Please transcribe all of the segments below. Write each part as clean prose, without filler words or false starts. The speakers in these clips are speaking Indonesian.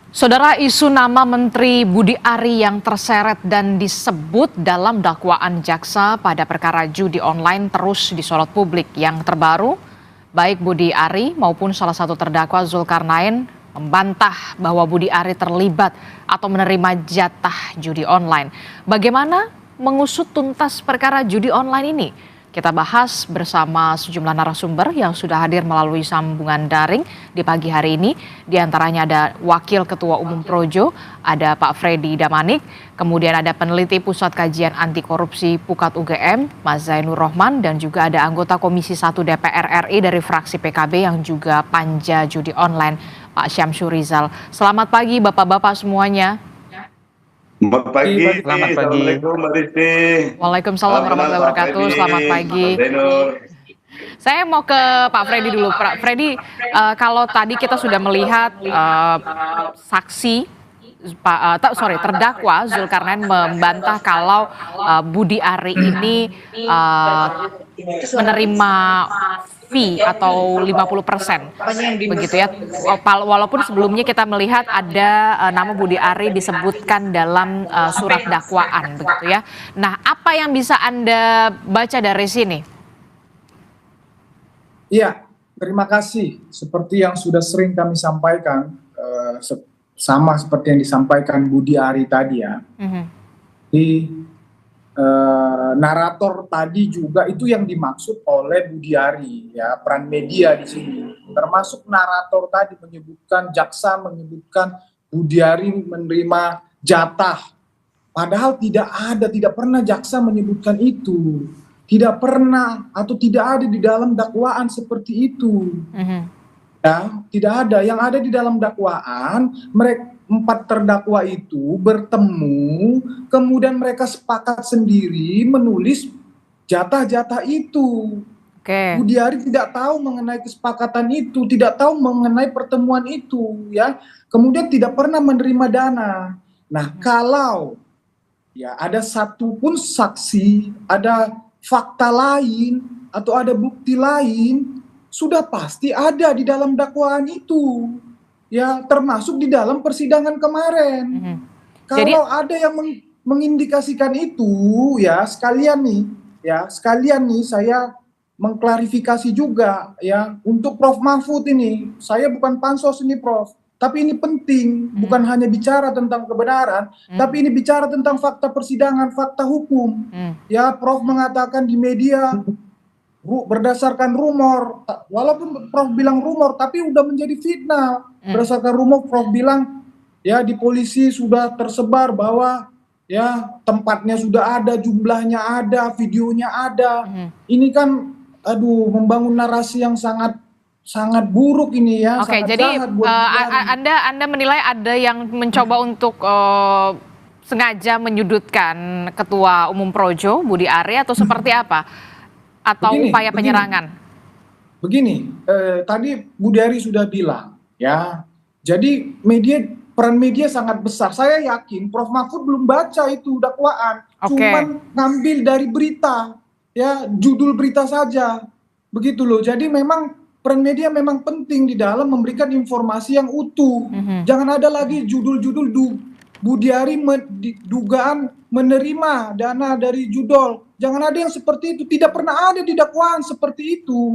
Saudara, isu nama Menteri Budi Ari yang terseret dan disebut dalam dakwaan jaksa pada perkara judi online terus disorot publik. Yang terbaru, baik Budi Ari maupun salah satu terdakwa Zulkarnain membantah bahwa Budi Ari terlibat atau menerima jatah judi online. Bagaimana mengusut tuntas perkara judi online ini? Kita bahas bersama sejumlah narasumber yang sudah hadir melalui sambungan daring di pagi hari ini. Di antaranya ada Wakil Ketua Umum Projo, ada Pak Freddy Damanik, kemudian ada peneliti Pusat Kajian Anti Korupsi Pukat UGM, Mas Zainur Rohman, dan juga ada anggota Komisi 1 DPR RI dari fraksi PKB yang juga panja judi online, Pak Syamsur Rizal. Selamat pagi Bapak-Bapak semuanya. Selamat pagi. Selamat pagi. Assalamualaikum Mbak Rizky. Waalaikumsalam warahmatullahi wabarakatuh. Selamat pagi. Saya mau ke Pak Freddy dulu. Pak Freddy, kalau tadi kita sudah melihat saksi, terdakwa Zulkarnain membantah kalau Budi Ari ini menerima fee atau 50%, begitu ya. Walaupun sebelumnya kita melihat ada nama Budi Ari disebutkan dalam surat dakwaan, begitu ya. Nah, apa yang bisa Anda baca dari sini? Iya, terima kasih. Seperti yang sudah sering kami sampaikan, sama seperti yang disampaikan Budi Ari tadi ya. Di narator tadi juga itu yang dimaksud oleh Budi Ari ya, peran media di sini. Termasuk narator tadi menyebutkan jaksa menyebutkan Budi Ari menerima jatah. Padahal tidak pernah jaksa menyebutkan itu. Tidak pernah atau tidak ada di dalam dakwaan seperti itu. Ya, tidak ada. Yang ada di dalam dakwaan, mereka 4 terdakwa itu bertemu, kemudian mereka sepakat sendiri menulis jatah-jatah itu. Budi Ari tidak tahu mengenai kesepakatan itu, tidak tahu mengenai pertemuan itu, ya. Kemudian tidak pernah menerima dana. Nah, kalau ya ada satu pun saksi, ada fakta lain atau ada bukti lain, sudah pasti ada di dalam dakwaan itu. Ya, termasuk di dalam persidangan kemarin. Kalau ada yang mengindikasikan itu, ya sekalian nih saya mengklarifikasi juga ya untuk Prof Mahfud ini. Saya bukan pansos ini Prof, tapi ini penting, bukan hanya bicara tentang kebenaran, tapi ini bicara tentang fakta persidangan, fakta hukum. Ya, Prof mengatakan di media berdasarkan rumor, walaupun Prof bilang rumor, tapi udah menjadi fitnah. Berdasarkan rumor, Prof bilang ya di polisi sudah tersebar bahwa ya tempatnya sudah ada, jumlahnya ada, videonya ada. Ini kan, membangun narasi yang sangat buruk ini ya. Oke, jadi Anda menilai ada yang mencoba untuk sengaja menyudutkan Ketua Umum Projo Budi Ari atau seperti apa? Atau upaya penyerangan? Begini, tadi Budi Ari sudah bilang ya, jadi peran media sangat besar. Saya yakin Prof Mahfud belum baca itu dakwaan, cuman ngambil dari berita, ya judul berita saja, begitu loh. Jadi memang peran media memang penting di dalam memberikan informasi yang utuh. Jangan ada lagi judul-judul Budi Ari dugaan menerima dana dari judol. Jangan ada yang seperti itu. Tidak pernah ada di dakwaan seperti itu.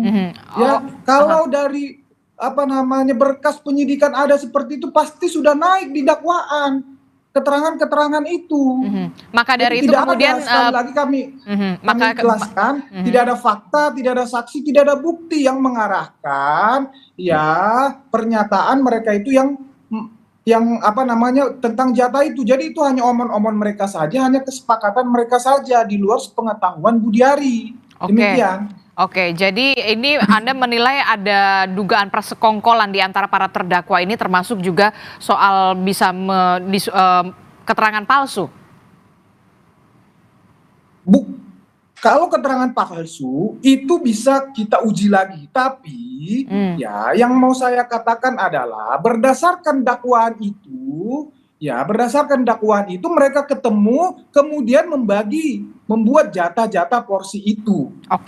Ya, kalau dari berkas penyidikan ada seperti itu, pasti sudah naik di dakwaan keterangan-keterangan itu. Maka dari itu kemudian sekali lagi kami jelaskan, tidak ada fakta, tidak ada saksi, tidak ada bukti yang mengarahkan ya pernyataan mereka itu yang tentang jatah itu. Jadi itu hanya omon-omon mereka saja, hanya kesepakatan mereka saja di luar sepengetahuan Budi Ari. Demikian. Oke, jadi ini Anda menilai ada dugaan persekongkolan di antara para terdakwa ini, termasuk juga soal bisa keterangan palsu. Kalau keterangan palsu itu bisa kita uji lagi, tapi ya yang mau saya katakan adalah berdasarkan dakwaan itu mereka ketemu kemudian membuat jatah-jatah porsi itu. Nah,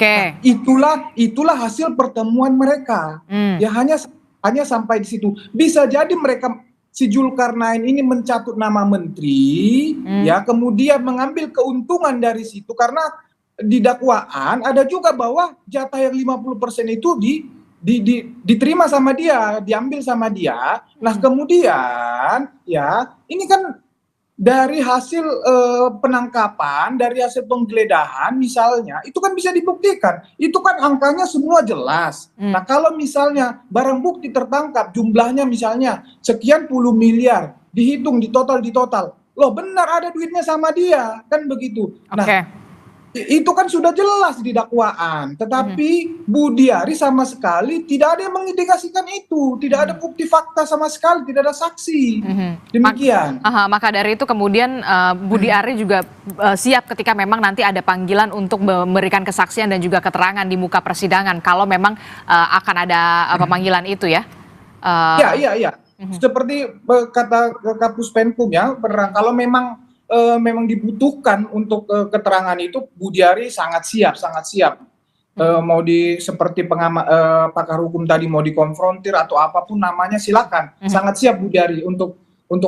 itulah hasil pertemuan mereka. Ya hanya sampai di situ. Bisa jadi mereka si Zulkarnain ini mencatut nama menteri, ya kemudian mengambil keuntungan dari situ karena di dakwaan ada juga bahwa jatah yang 50% itu diterima sama dia, diambil sama dia. Nah kemudian ya ini kan dari hasil penangkapan, dari hasil penggeledahan misalnya, itu kan bisa dibuktikan. Itu kan angkanya semua jelas. Nah kalau misalnya barang bukti tertangkap jumlahnya misalnya sekian puluh miliar, dihitung, di total, loh benar ada duitnya sama dia, kan begitu. Nah itu kan sudah jelas di dakwaan, tetapi Budiari sama sekali tidak ada yang mengindikasikan itu, tidak ada bukti fakta sama sekali, tidak ada saksi. Demikian. Maka dari itu kemudian Budiari juga siap ketika memang nanti ada panggilan untuk memberikan kesaksian dan juga keterangan di muka persidangan kalau memang akan ada pemanggilan itu ya. Iya. Seperti kata Kapus Penkum ya, kalau memang dibutuhkan untuk keterangan itu, Budiari sangat siap. Mau seperti pakar hukum tadi mau dikonfrontir atau apapun namanya silakan, sangat siap Budiari untuk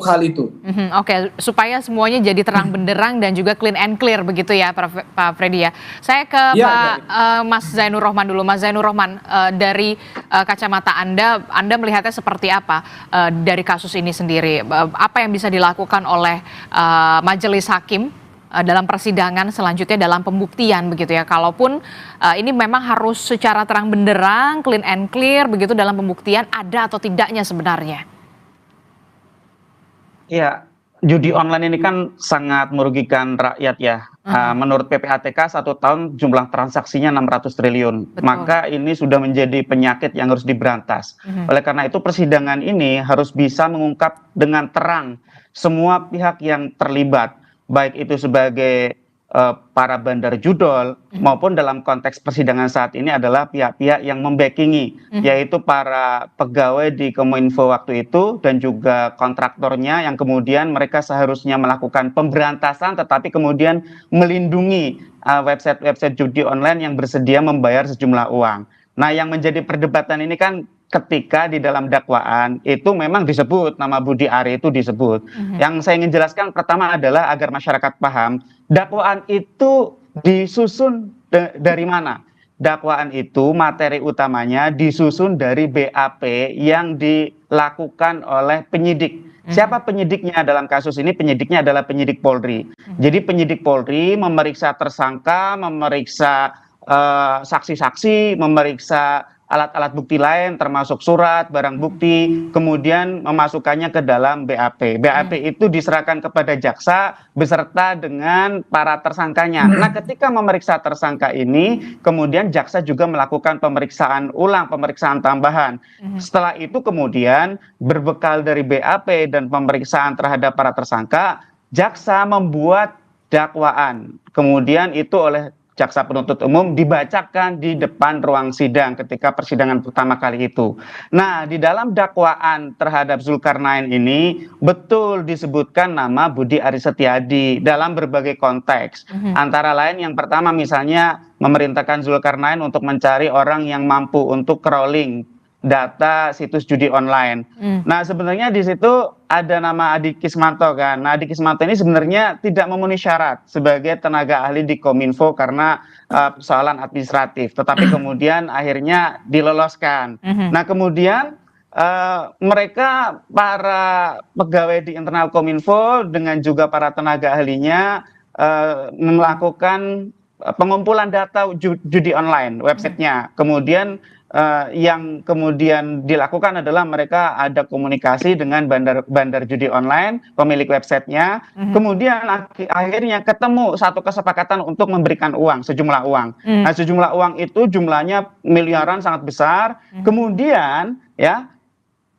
hal itu. Oke, supaya semuanya jadi terang benderang dan juga clean and clear begitu ya, Pak Freddy ya. Saya ke Mas Zainur Rohman dulu. Mas Zainur Rohman, dari kacamata Anda melihatnya seperti apa dari kasus ini sendiri? Apa yang bisa dilakukan oleh majelis hakim dalam persidangan selanjutnya dalam pembuktian begitu ya? Kalaupun ini memang harus secara terang benderang, clean and clear begitu dalam pembuktian, ada atau tidaknya sebenarnya? Ya, judi online ini kan sangat merugikan rakyat ya. Menurut PPATK 1 tahun jumlah transaksinya 600 triliun. Betul. Maka ini sudah menjadi penyakit yang harus diberantas. Oleh karena itu persidangan ini harus bisa mengungkap dengan terang semua pihak yang terlibat. Baik itu sebagai para bandar judol maupun dalam konteks persidangan saat ini adalah pihak-pihak yang membackingi, yaitu para pegawai di Kominfo waktu itu dan juga kontraktornya yang kemudian mereka seharusnya melakukan pemberantasan tetapi kemudian melindungi website-website judi online yang bersedia membayar sejumlah uang. Nah, yang menjadi perdebatan ini kan ketika di dalam dakwaan itu memang disebut nama Budiari itu disebut. Yang saya ingin jelaskan pertama adalah agar masyarakat paham, dakwaan itu disusun dari mana? Dakwaan itu materi utamanya disusun dari BAP yang dilakukan oleh penyidik. Siapa penyidiknya dalam kasus ini? Penyidiknya adalah penyidik Polri. Jadi penyidik Polri memeriksa tersangka, memeriksa saksi-saksi, memeriksa alat-alat bukti lain termasuk surat, barang bukti, kemudian memasukkannya ke dalam BAP. BAP itu diserahkan kepada jaksa beserta dengan para tersangkanya. Nah, ketika memeriksa tersangka ini, kemudian jaksa juga melakukan pemeriksaan ulang, pemeriksaan tambahan. Setelah itu kemudian berbekal dari BAP dan pemeriksaan terhadap para tersangka, jaksa membuat dakwaan. Kemudian itu oleh jaksa penuntut umum dibacakan di depan ruang sidang ketika persidangan pertama kali itu. Nah, di dalam dakwaan terhadap Zulkarnain ini betul disebutkan nama Budi Aris Setiadi dalam berbagai konteks. Antara lain yang pertama misalnya memerintahkan Zulkarnain untuk mencari orang yang mampu untuk crawling data situs judi online. Nah, sebenarnya di situ ada nama Adi Kismanto kan. Nah, Adi Kismanto ini sebenarnya tidak memenuhi syarat sebagai tenaga ahli di Kominfo karena persoalan administratif. Tetapi kemudian akhirnya diloloskan. Nah, kemudian mereka para pegawai di internal Kominfo dengan juga para tenaga ahlinya melakukan pengumpulan data judi online websitenya. Kemudian yang kemudian dilakukan adalah mereka ada komunikasi dengan bandar judi online, pemilik websitenya. Kemudian akhirnya ketemu satu kesepakatan untuk memberikan uang, sejumlah uang. Nah, sejumlah uang itu jumlahnya miliaran, sangat besar. Kemudian ya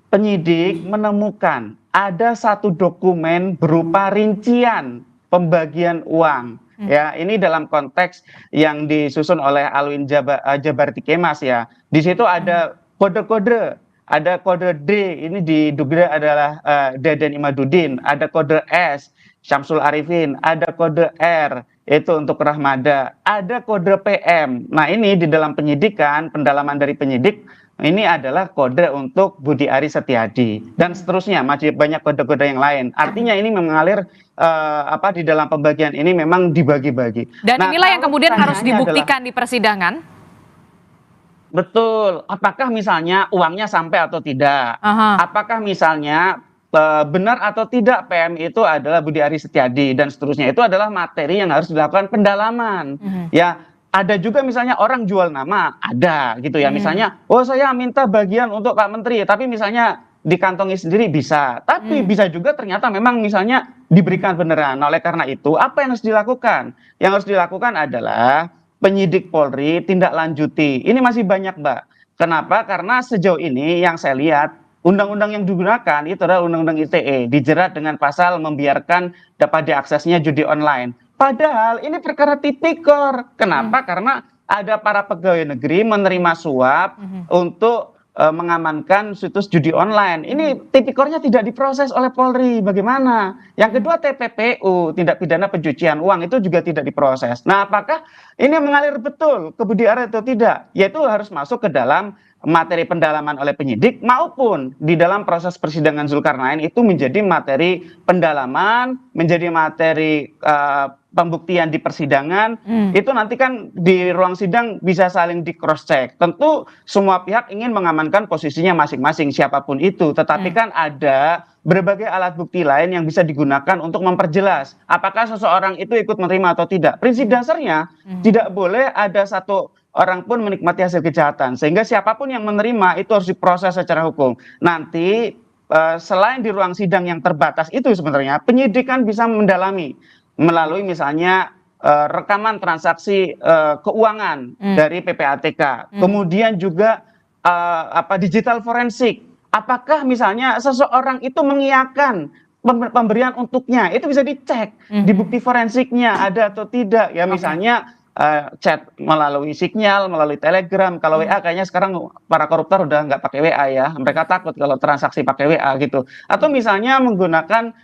penyidik menemukan ada satu dokumen berupa rincian pembagian uang. Ya, ini dalam konteks yang disusun oleh Alwin Jabarti Kemas ya. Di situ ada kode-kode, ada kode D, ini diduga adalah Deden Imaduddin, ada kode S, Syamsul Arifin, ada kode R, itu untuk Rahmada, ada kode PM. Nah, ini di dalam penyidikan, pendalaman dari penyidik ini adalah kode untuk Budi Aris Setiadi dan seterusnya, masih banyak kode-kode yang lain. Artinya ini mengalir di dalam pembagian ini memang dibagi-bagi. Dan inilah yang kemudian harus dibuktikan di persidangan. Betul. Apakah misalnya uangnya sampai atau tidak? Apakah misalnya benar atau tidak PM itu adalah Budi Aris Setiadi dan seterusnya, itu adalah materi yang harus dilakukan pendalaman. Ya, ada juga misalnya orang jual nama, ada gitu ya. Misalnya, oh saya minta bagian untuk Pak Menteri, tapi misalnya dikantongi sendiri bisa. Tapi bisa juga ternyata memang misalnya diberikan beneran. Oleh karena itu, apa yang harus dilakukan? Yang harus dilakukan adalah penyidik Polri tindak lanjuti. Ini masih banyak, Mbak. Kenapa? Karena sejauh ini yang saya lihat, undang-undang yang digunakan itu adalah undang-undang ITE, dijerat dengan pasal membiarkan dapat diaksesnya judi online. Padahal ini perkara tipikor. Kenapa? Karena ada para pegawai negeri menerima suap untuk mengamankan situs judi online. Ini tipikornya tidak diproses oleh Polri. Bagaimana? Yang kedua TPPU, tindak pidana pencucian uang, itu juga tidak diproses. Nah, apakah ini mengalir betul ke Budi Aris atau tidak? Yaitu harus masuk ke dalam materi pendalaman oleh penyidik maupun di dalam proses persidangan Zulkarnain itu menjadi materi pendalaman, menjadi materi pembuktian di persidangan. Itu nanti kan di ruang sidang bisa saling di cross check. Tentu semua pihak ingin mengamankan posisinya masing-masing siapapun itu, tetapi kan ada berbagai alat bukti lain yang bisa digunakan untuk memperjelas apakah seseorang itu ikut menerima atau tidak. Prinsip dasarnya tidak boleh ada satu orang pun menikmati hasil kejahatan, sehingga siapapun yang menerima itu harus diproses secara hukum. Nanti selain di ruang sidang yang terbatas itu sebenarnya penyidik kan bisa mendalami melalui misalnya rekaman transaksi keuangan dari PPATK, kemudian juga digital forensik. Apakah misalnya seseorang itu mengiyakan pemberian untuknya, itu bisa dicek di bukti forensiknya ada atau tidak ya. Misalnya chat melalui Signal, melalui Telegram. Kalau WA kayaknya sekarang para koruptor udah nggak pakai WA ya, mereka takut kalau transaksi pakai WA gitu. Atau misalnya menggunakan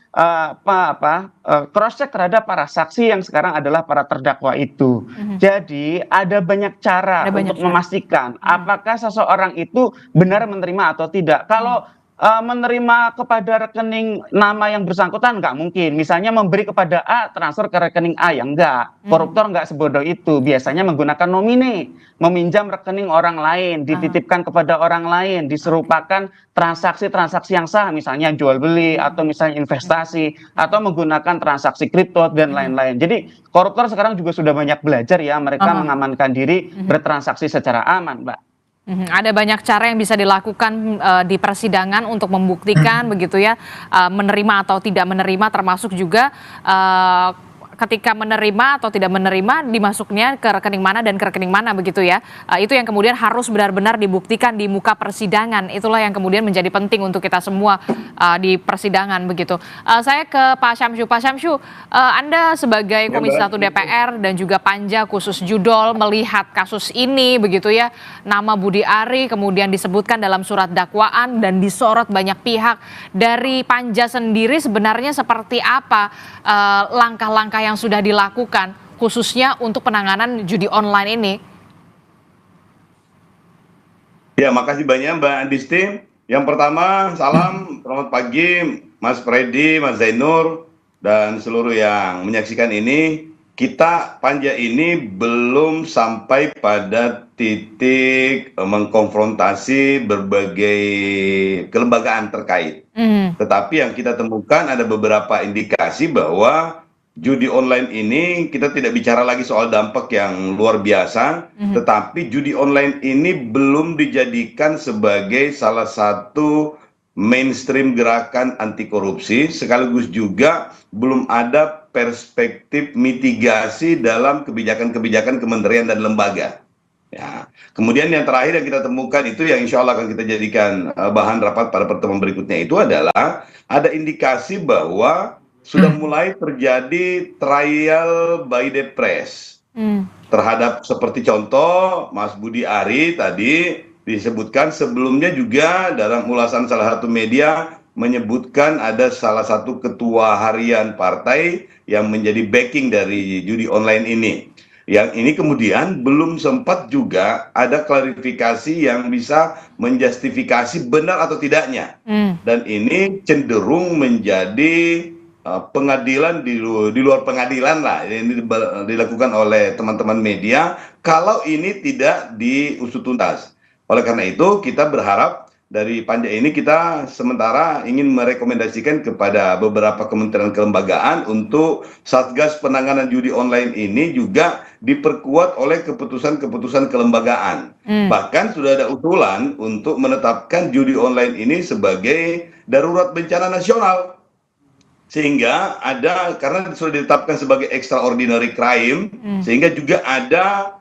cross check terhadap para saksi yang sekarang adalah para terdakwa itu. Jadi ada banyak cara untuk memastikan apakah seseorang itu benar menerima atau tidak. Kalau menerima kepada rekening nama yang bersangkutan nggak mungkin. Misalnya memberi kepada A, transfer ke rekening A, yang enggak. Koruptor nggak sebodoh itu. Biasanya menggunakan nomine, meminjam rekening orang lain, dititipkan kepada orang lain, diserupakan transaksi-transaksi yang sah, misalnya jual beli atau misalnya investasi atau menggunakan transaksi kripto dan lain-lain. Jadi koruptor sekarang juga sudah banyak belajar ya, mereka mengamankan diri bertransaksi secara aman, Mbak. Ada banyak cara yang bisa dilakukan di persidangan untuk membuktikan begitu ya, menerima atau tidak menerima, termasuk juga ketika menerima atau tidak menerima dimasuknya ke rekening mana dan ke rekening mana begitu ya. Itu yang kemudian harus benar-benar dibuktikan di muka persidangan. Itulah yang kemudian menjadi penting untuk kita semua di persidangan begitu. Saya ke Pak Syamsu. Pak Syamsu, Anda sebagai Komisi 1 DPR dan juga Panja khusus Judol melihat kasus ini begitu ya. Nama Budi Ari kemudian disebutkan dalam surat dakwaan dan disorot banyak pihak. Dari Panja sendiri sebenarnya seperti apa langkah-langkah yang sudah dilakukan khususnya untuk penanganan judi online ini? Ya, makasih banyak Mbak Adisti. Yang pertama, salam, selamat pagi Mas Freddy, Mas Zainur, dan seluruh yang menyaksikan ini. Kita Panja ini belum sampai pada titik mengkonfrontasi berbagai kelembagaan terkait. Tetapi yang kita temukan ada beberapa indikasi bahwa judi online ini kita tidak bicara lagi soal dampak yang luar biasa, tetapi judi online ini belum dijadikan sebagai salah satu mainstream gerakan anti korupsi, sekaligus juga belum ada perspektif mitigasi dalam kebijakan-kebijakan kementerian dan lembaga. Ya. Kemudian yang terakhir yang kita temukan itu yang insya Allah akan kita jadikan bahan rapat pada pertemuan berikutnya itu adalah ada indikasi bahwa sudah mulai terjadi trial by the press terhadap seperti contoh Mas Budi Ari tadi disebutkan, sebelumnya juga dalam ulasan salah satu media menyebutkan ada salah satu ketua harian partai yang menjadi backing dari judi online ini. Yang ini kemudian belum sempat juga ada klarifikasi yang bisa menjustifikasi benar atau tidaknya. Dan ini cenderung menjadi pengadilan di luar pengadilan lah. Ini dilakukan oleh teman-teman media kalau ini tidak diusut tuntas. Oleh karena itu kita berharap dari panja ini kita sementara ingin merekomendasikan kepada beberapa kementerian kelembagaan untuk Satgas Penanganan Judi Online ini juga diperkuat oleh keputusan-keputusan kelembagaan. Bahkan sudah ada usulan untuk menetapkan judi online ini sebagai darurat bencana nasional. Sehingga ada, karena sudah ditetapkan sebagai extraordinary crime, sehingga juga ada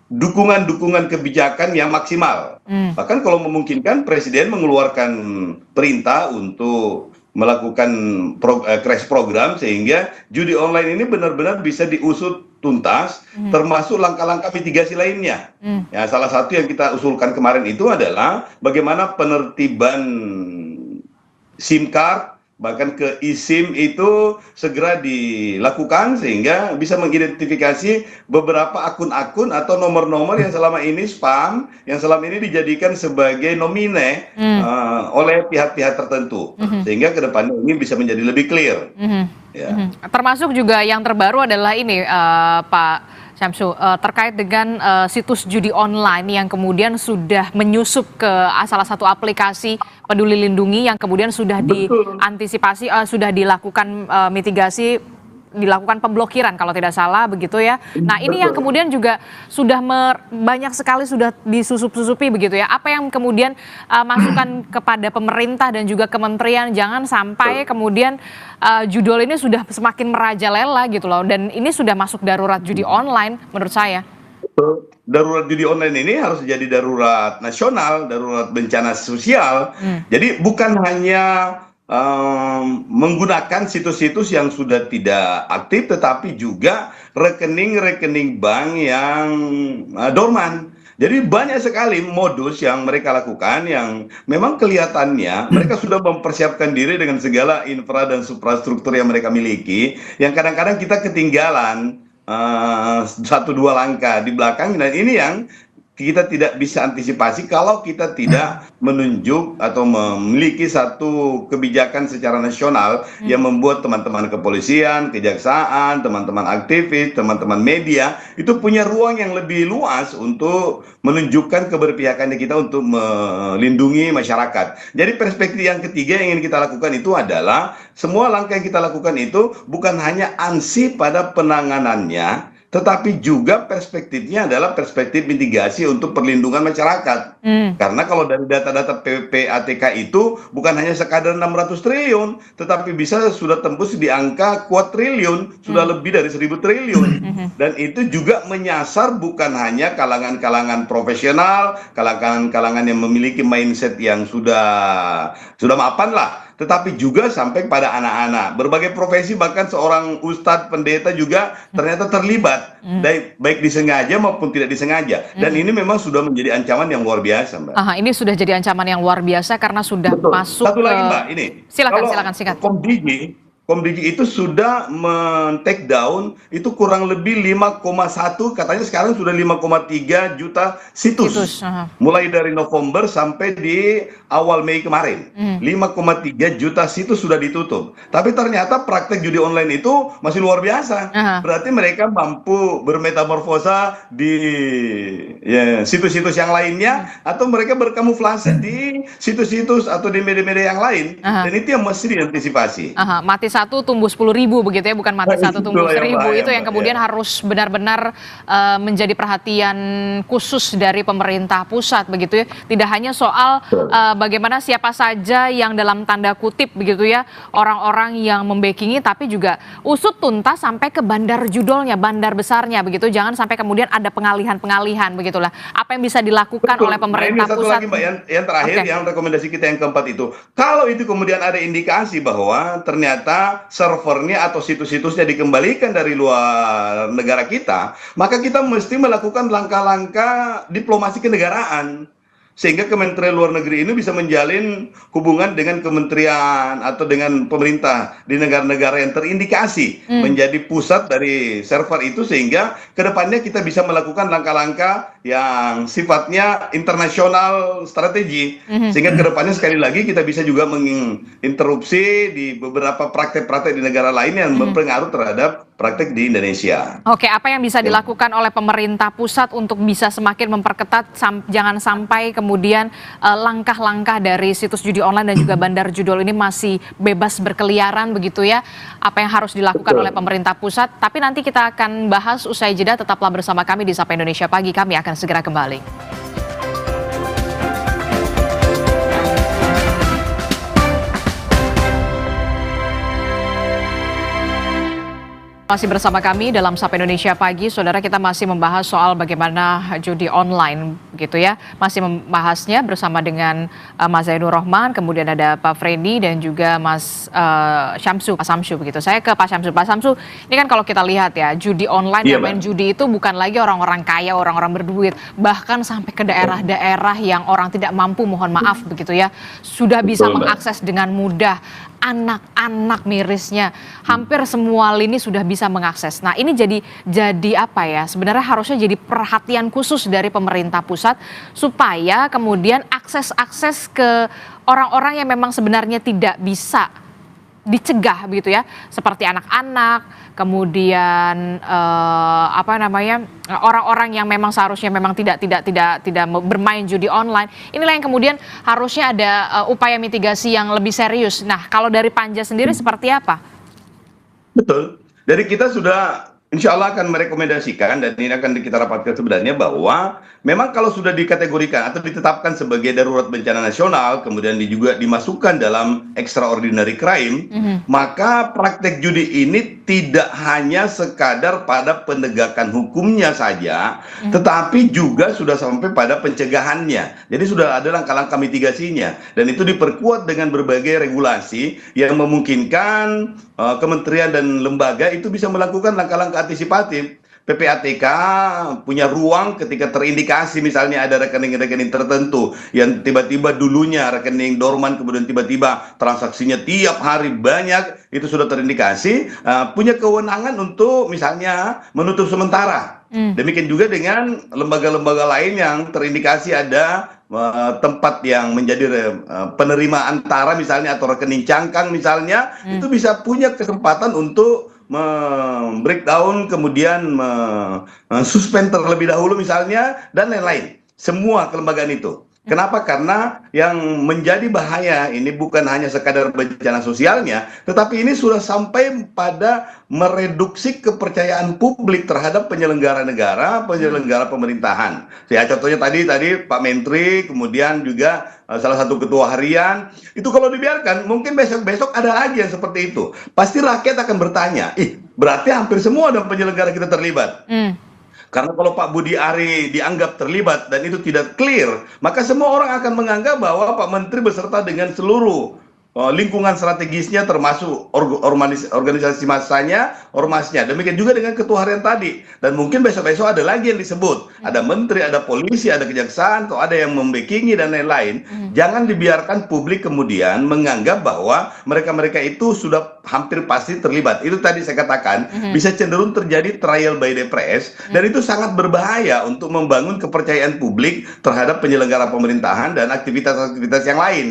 dukungan-dukungan kebijakan yang maksimal. Bahkan kalau memungkinkan Presiden mengeluarkan perintah untuk melakukan crash program sehingga judi online ini benar-benar bisa diusut tuntas, termasuk langkah-langkah mitigasi lainnya. Ya, salah satu yang kita usulkan kemarin itu adalah bagaimana penertiban SIM card bahkan ke eSIM itu segera dilakukan sehingga bisa mengidentifikasi beberapa akun-akun atau nomor-nomor yang selama ini spam, yang selama ini dijadikan sebagai nomine oleh pihak-pihak tertentu, sehingga ke depannya ini bisa menjadi lebih clear. Ya. Termasuk juga yang terbaru adalah ini, Pak Syamsu, terkait dengan situs judi online yang kemudian sudah menyusup ke salah satu aplikasi Peduli Lindungi yang kemudian sudah diantisipasi, sudah dilakukan mitigasi, dilakukan pemblokiran kalau tidak salah begitu ya. Nah ini yang kemudian juga sudah banyak sekali sudah disusup-susupi begitu ya. Apa yang kemudian masukan kepada pemerintah dan juga kementerian jangan sampai kemudian judul ini sudah semakin merajalela gitu loh. Dan ini sudah masuk darurat judi online menurut saya. Darurat judi online ini harus jadi darurat nasional, darurat bencana sosial. Jadi bukan hanya menggunakan situs-situs yang sudah tidak aktif, tetapi juga rekening-rekening bank yang dorman. Jadi banyak sekali modus yang mereka lakukan yang memang kelihatannya mereka sudah mempersiapkan diri dengan segala infra dan suprastruktur yang mereka miliki, yang kadang-kadang kita ketinggalan 1-2 langkah di belakang, dan ini yang kita tidak bisa antisipasi kalau kita tidak menunjuk atau memiliki satu kebijakan secara nasional yang membuat teman-teman kepolisian, kejaksaan, teman-teman aktivis, teman-teman media itu punya ruang yang lebih luas untuk menunjukkan keberpihakannya kita untuk melindungi masyarakat. Jadi perspektif yang ketiga yang ingin kita lakukan itu adalah semua langkah yang kita lakukan itu bukan hanya ansih pada penanganannya, tetapi juga perspektifnya adalah perspektif mitigasi untuk perlindungan masyarakat. Karena kalau dari data-data PPATK itu bukan hanya sekadar 600 triliun, tetapi bisa sudah tembus di angka kuadriliun, sudah lebih dari 1.000 triliun. Dan itu juga menyasar bukan hanya kalangan-kalangan profesional, kalangan-kalangan yang memiliki mindset yang sudah mapan lah, tetapi juga sampai pada anak-anak. Berbagai profesi, bahkan seorang ustadz, pendeta juga ternyata terlibat, baik disengaja maupun tidak disengaja. Dan ini memang sudah menjadi ancaman yang luar biasa, Mbak. Ini sudah jadi ancaman yang luar biasa karena sudah masuk. Satu lagi, Mbak, ini. Silakan singkat. Komdigi itu sudah men-take down itu kurang lebih 5,1, katanya sekarang sudah 5,3 juta situs. Mulai dari November sampai di awal Mei kemarin. 5,3 juta situs sudah ditutup. Tapi ternyata praktek judi online itu masih luar biasa. Berarti mereka mampu bermetamorfosa di situs-situs yang lainnya, atau mereka berkamuflase di situs-situs atau di media-media yang lain. Dan itu yang mesti diantisipasi. Mati satu tumbuh 10.000 begitu ya, bukan mati satu tumbuh 1.000. Itu yang kemudian harus benar-benar menjadi perhatian khusus dari pemerintah pusat begitu ya. Tidak hanya soal bagaimana siapa saja yang dalam tanda kutip begitu ya orang-orang yang membackingi, tapi juga usut tuntas sampai ke bandar judulnya, bandar besarnya begitu. Jangan sampai kemudian ada pengalihan begitulah. Apa yang bisa dilakukan oleh pemerintah pusat? Ini satu lagi, Mbak, yang terakhir, yang rekomendasi kita yang keempat itu. Kalau itu kemudian ada indikasi bahwa ternyata servernya atau situs-situsnya dikembalikan dari luar negara kita, maka kita mesti melakukan langkah-langkah diplomasi kenegaraan. sehingga Kementerian Luar Negeri ini bisa menjalin hubungan dengan kementerian atau dengan pemerintah di negara-negara yang terindikasi menjadi pusat dari server itu, sehingga kedepannya kita bisa melakukan langkah-langkah yang sifatnya internasional strategi, sehingga kedepannya sekali lagi kita bisa juga menginterupsi di beberapa praktek-praktek di negara lain yang berpengaruh terhadap praktek di Indonesia. Oke, apa yang bisa dilakukan oleh pemerintah pusat untuk bisa semakin memperketat, jangan sampai kemudian langkah-langkah dari situs judi online dan juga bandar judul ini masih bebas berkeliaran begitu ya? Apa yang harus dilakukan oleh pemerintah pusat? Tapi nanti kita akan bahas usai jeda, tetaplah bersama kami di Sapa Indonesia Pagi, kami akan segera kembali. Masih bersama kami dalam Sapa Indonesia Pagi, saudara, kita masih membahas soal bagaimana judi online gitu ya. Masih membahasnya bersama dengan Mas Zainur Rohman, kemudian ada Pak Freddy dan juga Mas Syamsu, Pak Samsu begitu. Saya ke Pak Syamsu. Pak Samsu, ini kan kalau kita lihat ya, judi online yang main judi itu bukan lagi orang-orang kaya, orang-orang berduit, bahkan sampai ke daerah-daerah yang orang tidak mampu, mohon maaf begitu ya, sudah bisa mengakses dengan mudah. Anak-anak mirisnya hampir semua lini sudah bisa mengakses. Nah, ini jadi apa ya? Sebenarnya harusnya jadi perhatian khusus dari pemerintah pusat supaya kemudian akses ke orang-orang yang memang sebenarnya tidak bisa dicegah begitu ya, seperti anak-anak, kemudian orang-orang yang memang seharusnya memang tidak bermain judi online. Inilah yang kemudian harusnya ada upaya mitigasi yang lebih serius. Nah, kalau dari Panja sendiri seperti apa? Betul. Dari kita sudah insya Allah akan merekomendasikan, dan ini akan kita rapatkan sebenarnya, bahwa memang kalau sudah dikategorikan atau ditetapkan sebagai darurat bencana nasional, kemudian juga dimasukkan dalam extraordinary crime, maka praktek judi ini tidak hanya sekadar pada penegakan hukumnya saja, tetapi juga sudah sampai pada pencegahannya. Jadi sudah ada langkah-langkah mitigasinya, dan itu diperkuat dengan berbagai regulasi yang memungkinkan kementerian dan lembaga itu bisa melakukan langkah-langkah antisipatif. PPATK punya ruang ketika terindikasi misalnya ada rekening-rekening tertentu yang tiba-tiba dulunya rekening dorman, kemudian tiba-tiba transaksinya tiap hari banyak, itu sudah terindikasi, punya kewenangan untuk misalnya menutup sementara. Demikian juga dengan lembaga-lembaga lain yang terindikasi ada tempat yang menjadi penerima antara misalnya atau rekening cangkang misalnya, itu bisa punya kesempatan untuk breakdown, kemudian suspend terlebih dahulu misalnya, dan lain-lain. Semua kelembagaan itu. Kenapa? Karena yang menjadi bahaya ini bukan hanya sekadar bencana sosialnya, tetapi ini sudah sampai pada mereduksi kepercayaan publik terhadap penyelenggara negara, penyelenggara pemerintahan. Ya, contohnya tadi Pak Menteri, kemudian juga salah satu ketua harian, itu kalau dibiarkan mungkin besok-besok ada lagi yang seperti itu. Pasti rakyat akan bertanya, berarti hampir semua ada penyelenggara kita terlibat. Karena kalau Pak Budi Ari dianggap terlibat dan itu tidak clear, maka semua orang akan menganggap bahwa Pak Menteri beserta dengan seluruh lingkungan strategisnya, termasuk organisasi masanya, ormasnya. Demikian juga dengan ketua harian tadi. Dan mungkin besok-besok ada lagi yang disebut. Ada menteri, ada polisi, ada kejaksaan, atau ada yang membekingi dan lain-lain. Jangan dibiarkan publik kemudian menganggap bahwa mereka-mereka itu sudah hampir pasti terlibat. Itu tadi saya katakan, bisa cenderung terjadi trial by the press, dan itu sangat berbahaya untuk membangun kepercayaan publik terhadap penyelenggara pemerintahan dan aktivitas-aktivitas yang lain.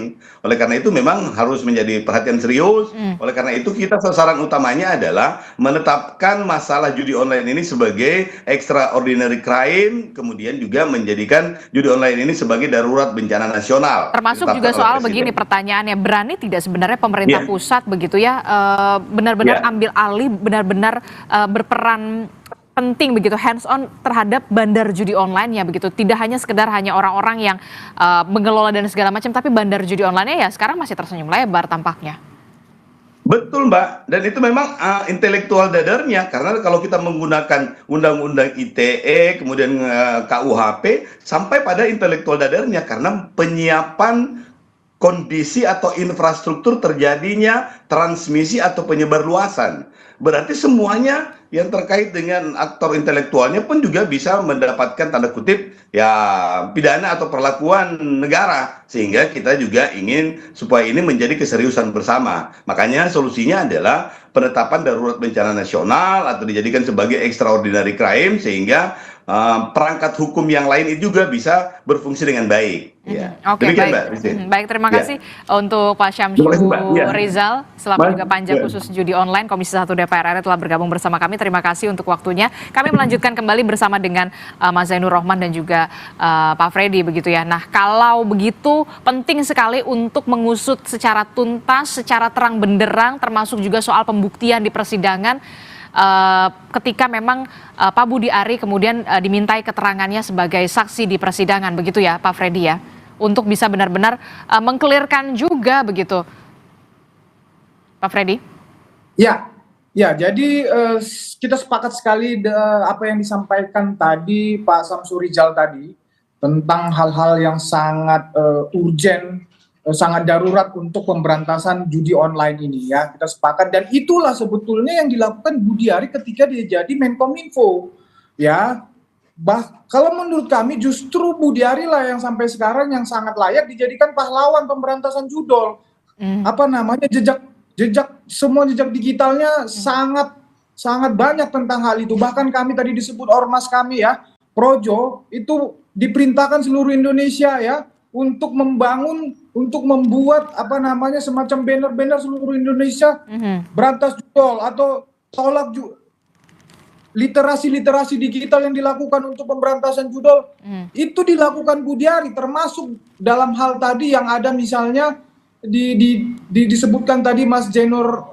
Oleh karena itu memang harus menjadi perhatian serius. Oleh karena itu kita sasaran utamanya adalah menetapkan masalah judi online ini sebagai extraordinary crime, kemudian juga menjadikan judi online ini sebagai darurat bencana nasional. Termasuk juga soal begini pertanyaannya, berani tidak sebenarnya pemerintah pusat begitu ya, benar-benar ambil alih, benar-benar berperan penting begitu, hands on terhadap bandar judi online ya begitu, tidak hanya sekedar hanya orang-orang yang mengelola dan segala macam, tapi bandar judi online-nya ya sekarang masih tersenyum lebar tampaknya. Betul, Mbak, dan itu memang intelektual dadarnya, karena kalau kita menggunakan undang-undang ITE, kemudian KUHP, sampai pada intelektual dadarnya, karena penyiapan kondisi atau infrastruktur terjadinya transmisi atau penyebar luasan. Berarti semuanya yang terkait dengan aktor intelektualnya pun juga bisa mendapatkan tanda kutip ya pidana atau perlakuan negara, sehingga kita juga ingin supaya ini menjadi keseriusan bersama. Makanya solusinya adalah penetapan darurat bencana nasional atau dijadikan sebagai extraordinary crime, sehingga perangkat hukum yang lain itu juga bisa berfungsi dengan baik. Ya. Oke, Demikian, baik. Mbak Rizky. Baik, terima Ya. kasih untuk Pak Syamsu Terima kasih, Mbak. Ya. Rizal, selaku Mas, juga Panja ya. Khusus Judi Online Komisi 1 DPR RI telah bergabung bersama kami. Terima kasih untuk waktunya. Kami melanjutkan kembali bersama dengan Mas Zainur Rohman dan juga Pak Freddy begitu ya. Nah, kalau begitu penting sekali untuk mengusut secara tuntas, secara terang benderang, termasuk juga soal pembuktian di persidangan. Ketika memang Pak Budi Ari kemudian dimintai keterangannya sebagai saksi di persidangan begitu ya Pak Freddy ya, untuk bisa benar-benar mengkelirkan juga begitu Pak Freddy. Ya, ya. Jadi kita sepakat sekali apa yang disampaikan tadi Pak Syamsu Rizal tadi tentang hal-hal yang sangat urgent, sangat darurat untuk pemberantasan judi online ini ya. Kita sepakat, dan itulah sebetulnya yang dilakukan Budi Ari ketika dia jadi Menkominfo ya. Kalau menurut kami justru Budi Ari lah yang sampai sekarang yang sangat layak dijadikan pahlawan pemberantasan judol. Apa namanya, semua jejak digitalnya sangat banyak tentang hal itu. Bahkan kami tadi disebut ormas kami ya, Projo, itu diperintahkan seluruh Indonesia ya untuk membuat apa namanya semacam banner-banner seluruh Indonesia berantas judol atau tolak literasi digital yang dilakukan untuk pemberantasan judol. Itu dilakukan Budi Ari, termasuk dalam hal tadi yang ada misalnya disebutkan tadi Mas Zainur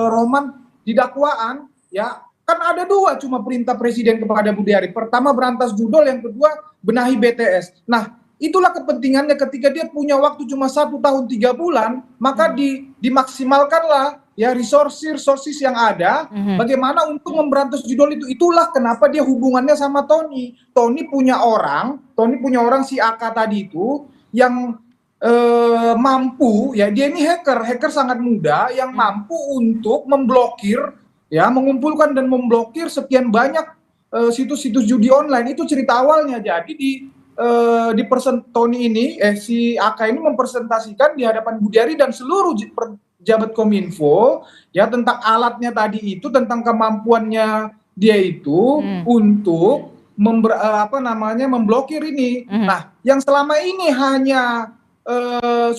Rohman di dakwaan ya, kan ada dua cuma perintah presiden kepada Budi Ari. Pertama berantas judol, yang kedua benahi BTS. Nah, itulah kepentingannya ketika dia punya waktu cuma 1 tahun 3 bulan, maka dimaksimalkanlah ya resources yang ada bagaimana untuk memberantas judol itu. Itulah kenapa dia hubungannya sama Tony. Tony punya orang si AK tadi itu yang mampu ya, dia ini hacker sangat muda yang mampu untuk memblokir ya, mengumpulkan dan memblokir sekian banyak situs-situs judi online. Itu cerita awalnya. Jadi Tony ini si AK ini mempresentasikan di hadapan Budi Ari dan seluruh pejabat Kominfo ya tentang alatnya tadi itu, tentang kemampuannya dia itu untuk memblokir ini. Nah, yang selama ini hanya 10.000,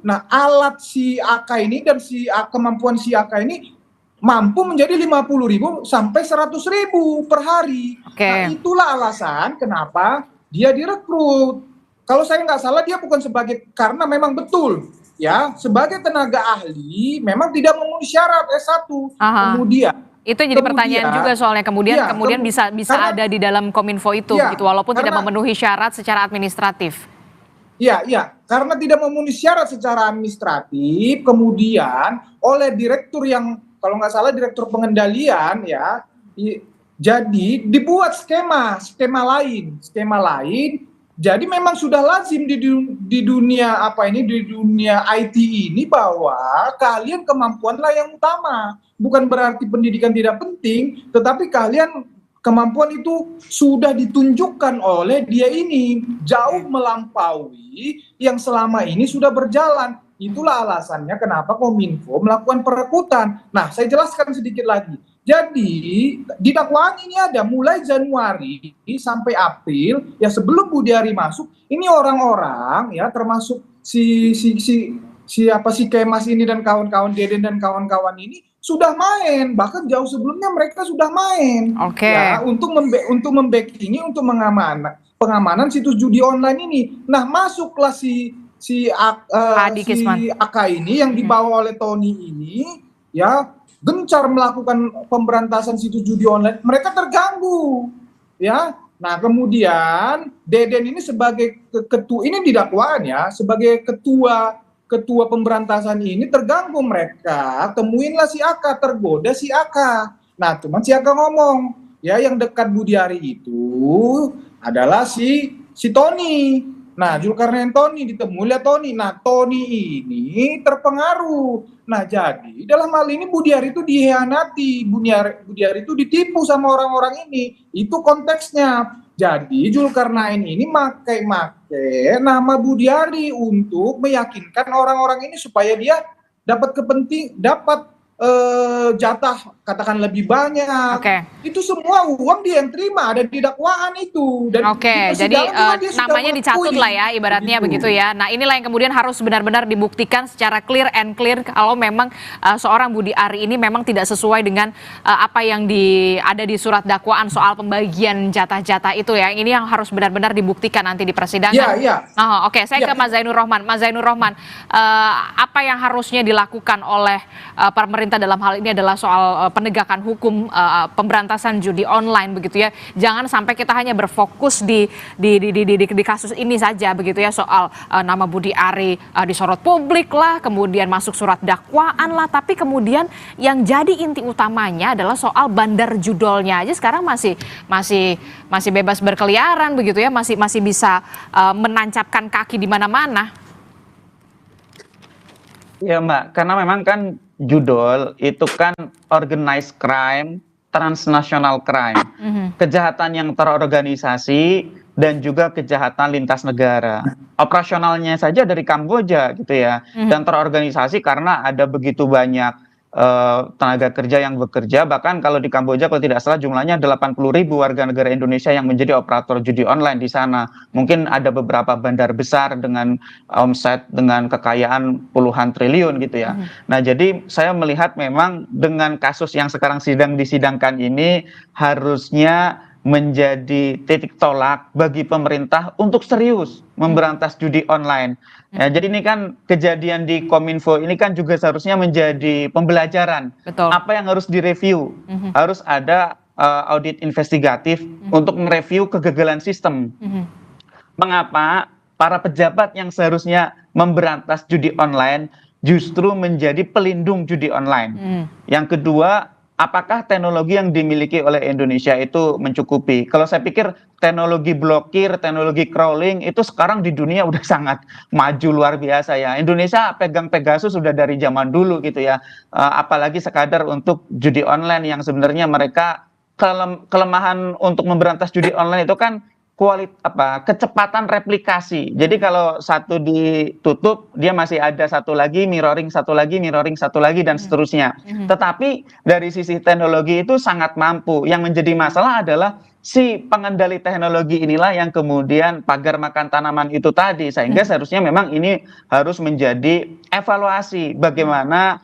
nah alat si AK ini dan kemampuan si AK ini mampu menjadi 50.000 sampai 100.000 per hari. Nah, itulah alasan kenapa dia direkrut. Kalau saya nggak salah dia bukan karena memang betul ya sebagai tenaga ahli memang tidak memenuhi syarat S1. Kemudian itu jadi pertanyaan juga soalnya kemudian bisa ada di dalam Kominfo itu gitu, walaupun tidak memenuhi syarat secara administratif. Iya, karena tidak memenuhi syarat secara administratif, kemudian oleh direktur yang kalau nggak salah direktur pengendalian ya, jadi dibuat skema lain. Jadi memang sudah lazim di dunia di dunia IT ini bahwa kalian kemampuanlah yang utama. Bukan berarti pendidikan tidak penting, tetapi kemampuan itu sudah ditunjukkan oleh dia ini jauh melampaui yang selama ini sudah berjalan. Itulah alasannya kenapa Kominfo melakukan perekrutan. Nah, saya jelaskan sedikit lagi. Jadi di dakwaan ini ada mulai Januari sampai April ya, sebelum Budi Ari masuk, ini orang-orang ya termasuk si Kemas ini dan kawan-kawan, Deden dan kawan-kawan ini sudah main, bahkan jauh sebelumnya mereka sudah main. Ya, untuk membackingi, untuk pengamanan situs judi online ini. Nah, masuklah si AK ini yang dibawa oleh Tony ini ya, gencar melakukan pemberantasan situs judi online. Mereka terganggu ya. Nah, kemudian Deden ini sebagai ketua, ini di dakwaan ya, sebagai ketua pemberantasan ini terganggu. Mereka temuinlah si AK, tergoda si AK. Nah, cuman si AK ngomong ya, yang dekat Budi Ari itu adalah si Tony Nah, Zulkarnain Tony ditemui oleh Tony. Nah, Tony ini terpengaruh. Nah, jadi dalam hal ini Budiari itu dihianati, Budiari itu ditipu sama orang-orang ini. Itu konteksnya. Jadi Zulkarnain ini make nama Budiari untuk meyakinkan orang-orang ini supaya dia dapat jatah katakan lebih banyak. Itu semua uang dia yang terima, ada di dakwaan itu. Dan jadi namanya dicatut lah ya, ibaratnya begitu ya. Nah, inilah yang kemudian harus benar-benar dibuktikan secara clear and clear kalau memang seorang Budi Ari ini memang tidak sesuai dengan apa yang ada di surat dakwaan soal pembagian jatah-jatah itu ya. Ini yang harus benar-benar dibuktikan nanti di persidangan. Saya ke Mas Zainur Rohman. Mas Zainur Rohman, apa yang harusnya dilakukan oleh pemerintah dalam hal ini adalah soal penegakan hukum, pemberantasan judi online begitu ya. Jangan sampai kita hanya berfokus di kasus ini saja begitu ya, soal nama Budi Ari disorot publik lah, kemudian masuk surat dakwaan lah, tapi kemudian yang jadi inti utamanya adalah soal bandar judolnya aja sekarang masih bebas berkeliaran begitu ya, masih bisa menancapkan kaki di mana-mana. Ya Mbak, karena memang kan judol itu kan organized crime, transnational crime, kejahatan yang terorganisasi dan juga kejahatan lintas negara. Operasionalnya saja dari Kamboja gitu ya, dan terorganisasi karena ada begitu banyak tenaga kerja yang bekerja. Bahkan kalau di Kamboja kalau tidak salah jumlahnya 80.000 warga negara Indonesia yang menjadi operator judi online di sana. Mungkin ada beberapa bandar besar dengan omset dengan kekayaan puluhan triliun gitu ya. Nah, jadi saya melihat memang dengan kasus yang sekarang sedang disidangkan ini harusnya menjadi titik tolak bagi pemerintah untuk serius memberantas judi online. Ya, jadi ini kan kejadian di Kominfo ini kan juga seharusnya menjadi pembelajaran. Betul. Apa yang harus direview? Harus ada audit investigatif untuk mereview kegagalan sistem. Mengapa para pejabat yang seharusnya memberantas judi online justru menjadi pelindung judi online? Yang kedua, apakah teknologi yang dimiliki oleh Indonesia itu mencukupi? Kalau saya pikir teknologi blokir, teknologi crawling itu sekarang di dunia udah sangat maju luar biasa ya. Indonesia pegang Pegasus sudah dari zaman dulu gitu ya. Apalagi sekadar untuk judi online yang sebenarnya mereka kelemahan untuk memberantas judi online itu kan kecepatan replikasi. Jadi kalau satu ditutup, dia masih ada satu lagi, mirroring satu lagi, mirroring satu lagi, dan seterusnya. Tetapi dari sisi teknologi itu sangat mampu. Yang menjadi masalah adalah si pengendali teknologi inilah yang kemudian pagar makan tanaman itu tadi. Sehingga seharusnya memang ini harus menjadi evaluasi bagaimana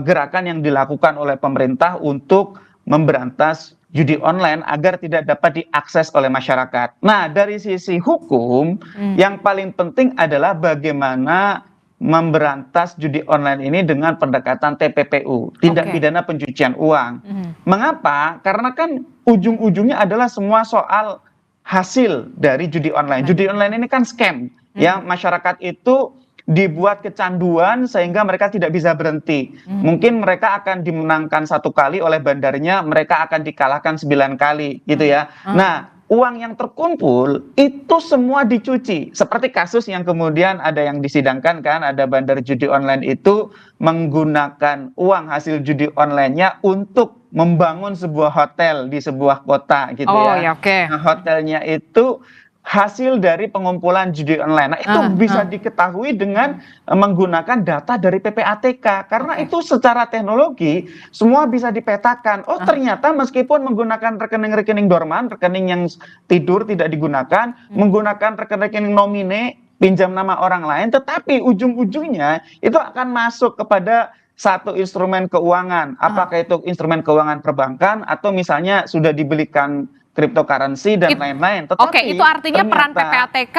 gerakan yang dilakukan oleh pemerintah untuk memberantas judi online agar tidak dapat diakses oleh masyarakat. Nah, dari sisi hukum, yang paling penting adalah bagaimana memberantas judi online ini dengan pendekatan TPPU, tindak pidana pencucian uang. Mengapa? Karena kan ujung-ujungnya adalah semua soal hasil dari judi online. Judi online ini kan scam, ya, masyarakat itu dibuat kecanduan sehingga mereka tidak bisa berhenti. Mungkin mereka akan dimenangkan 1 kali oleh bandarnya, mereka akan dikalahkan 9 kali gitu ya. Nah, uang yang terkumpul itu semua dicuci. Seperti kasus yang kemudian ada yang disidangkan kan, ada bandar judi online itu menggunakan uang hasil judi online-nya untuk membangun sebuah hotel di sebuah kota gitu ya. Nah, hotelnya itu hasil dari pengumpulan judi online. Nah, itu bisa diketahui dengan menggunakan data dari PPATK. Karena itu secara teknologi semua bisa dipetakan. Oh, ternyata meskipun menggunakan rekening-rekening dorman, rekening yang tidur tidak digunakan, menggunakan rekening nomine, pinjam nama orang lain, tetapi ujung-ujungnya itu akan masuk kepada satu instrumen keuangan. Apakah itu instrumen keuangan perbankan atau misalnya sudah dibelikan cryptocurrency dan lain-lain. Itu artinya peran PPATK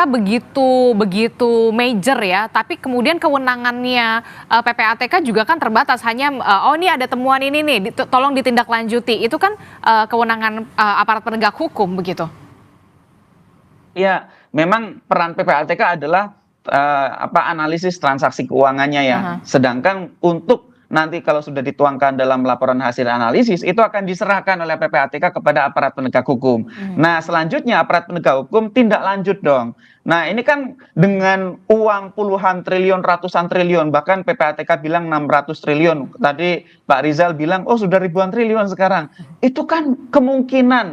begitu major ya, tapi kemudian kewenangannya PPATK juga kan terbatas, hanya ini ada temuan ini nih, tolong ditindaklanjuti. Itu kan kewenangan aparat penegak hukum begitu. Ya, memang peran PPATK adalah analisis transaksi keuangannya ya. Sedangkan untuk nanti kalau sudah dituangkan dalam laporan hasil analisis itu akan diserahkan oleh PPATK kepada aparat penegak hukum. Nah, selanjutnya aparat penegak hukum tindak lanjut dong. Nah, ini kan dengan uang puluhan triliun, ratusan triliun, bahkan PPATK bilang 600 triliun. Tadi Pak Rizal bilang, oh sudah ribuan triliun sekarang. Itu kan kemungkinan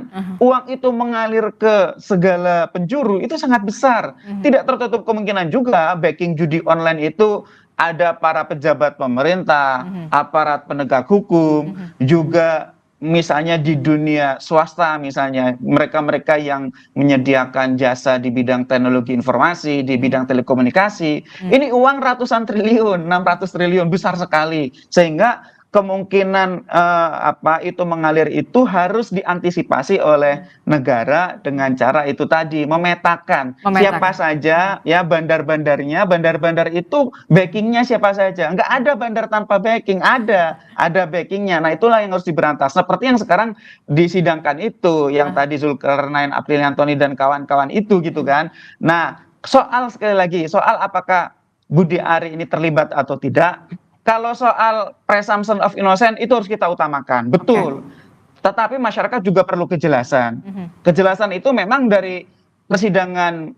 uang itu mengalir ke segala penjuru, itu sangat besar. Tidak tertutup kemungkinan juga backing judi online itu ada para pejabat pemerintah, aparat penegak hukum, juga misalnya di dunia swasta, misalnya mereka-mereka yang menyediakan jasa di bidang teknologi informasi, di bidang telekomunikasi. Ini uang ratusan triliun, 600 triliun, besar sekali. Sehingga kemungkinan itu mengalir itu harus diantisipasi oleh negara dengan cara itu tadi, memetakan siapa saja ya bandar-bandarnya, bandar-bandar itu backingnya siapa saja. Enggak ada bandar tanpa backing, ada backingnya. Nah, itulah yang harus diberantas. Seperti yang sekarang disidangkan itu, yang tadi Zulkarnain, Apriliantoni dan kawan-kawan itu gitu kan. Nah, sekali lagi, soal apakah Budi Ari ini terlibat atau tidak. Kalau soal presumption of innocent itu harus kita utamakan, betul. Tetapi masyarakat juga perlu kejelasan. Kejelasan itu memang dari persidangan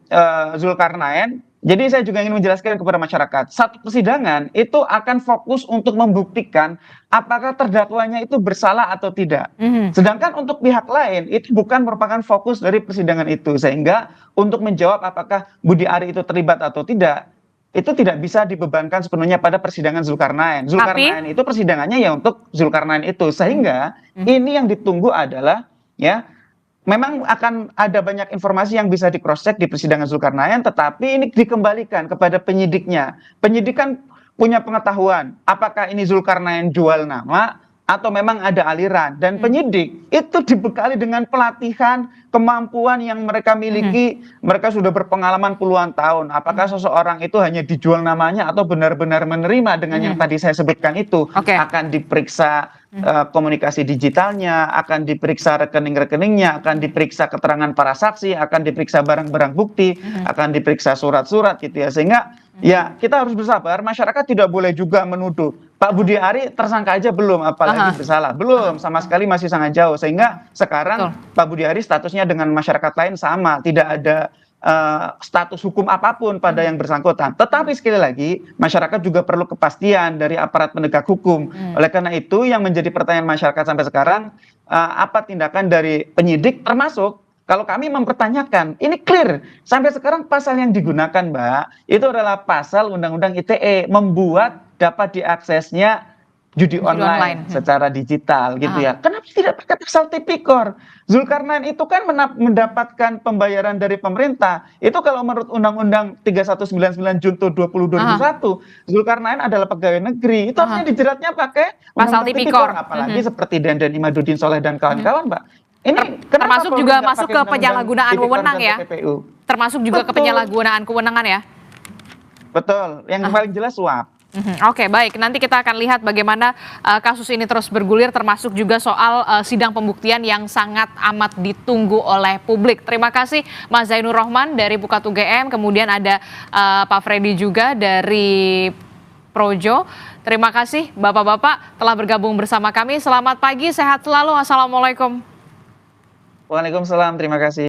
Zulkarnain. Jadi saya juga ingin menjelaskan kepada masyarakat, satu persidangan itu akan fokus untuk membuktikan apakah terdakwanya itu bersalah atau tidak. Sedangkan untuk pihak lain itu bukan merupakan fokus dari persidangan itu. Sehingga untuk menjawab apakah Budi Ari itu terlibat atau tidak, itu tidak bisa dibebankan sepenuhnya pada persidangan Zulkarnain. Zulkarnain itu persidangannya ya untuk Zulkarnain itu. Sehingga ini yang ditunggu adalah ya memang akan ada banyak informasi yang bisa di cross check di persidangan Zulkarnain, tetapi ini dikembalikan kepada penyidiknya. Penyidik kan punya pengetahuan apakah ini Zulkarnain jual nama atau memang ada aliran, dan penyidik itu dibekali dengan pelatihan, kemampuan yang mereka miliki. Mereka sudah berpengalaman puluhan tahun. Apakah seseorang itu hanya dijual namanya atau benar-benar menerima dengan yang tadi saya sebutkan itu. Akan diperiksa komunikasi digitalnya, akan diperiksa rekening-rekeningnya, akan diperiksa keterangan para saksi, akan diperiksa barang-barang bukti, akan diperiksa surat-surat gitu ya. Sehingga ya kita harus bersabar, masyarakat tidak boleh juga menuduh Pak Budi Ari tersangka aja belum, apalagi bersalah. Belum, sama sekali masih sangat jauh. Sehingga sekarang Pak Budi Ari statusnya dengan masyarakat lain sama, tidak ada status hukum apapun pada yang bersangkutan. Tetapi sekali lagi, masyarakat juga perlu kepastian dari aparat penegak hukum. Oleh karena itu, yang menjadi pertanyaan masyarakat sampai sekarang, apa tindakan dari penyidik, termasuk kalau kami mempertanyakan, ini clear. Sampai sekarang pasal yang digunakan, Mbak, itu adalah pasal Undang-Undang ITE, membuat dapat diaksesnya judi online secara digital gitu ya. Kenapa tidak pakai pasal tipikor? Zulkarnain itu kan mendapatkan pembayaran dari pemerintah. Itu kalau menurut Undang-Undang 3199 Junto 2021, Zulkarnain adalah pegawai negeri. Itu harusnya dijeratnya pakai pasal tipikor. Apalagi seperti Denden Imaduddin Soleh dan kawan-kawan, Mbak. Ini termasuk juga masuk ke penyalahgunaan wewenang ya. Termasuk juga ke penyalahgunaan kewenangan ya. Betul. Yang paling jelas suap. Oke, baik. Nanti kita akan lihat bagaimana kasus ini terus bergulir, termasuk juga soal sidang pembuktian yang sangat amat ditunggu oleh publik. Terima kasih Mas Zainur Rohman dari Pukat UGM, kemudian ada Pak Freddy juga dari Projo. Terima kasih Bapak-Bapak telah bergabung bersama kami. Selamat pagi, sehat selalu. Assalamualaikum. Waalaikumsalam, terima kasih.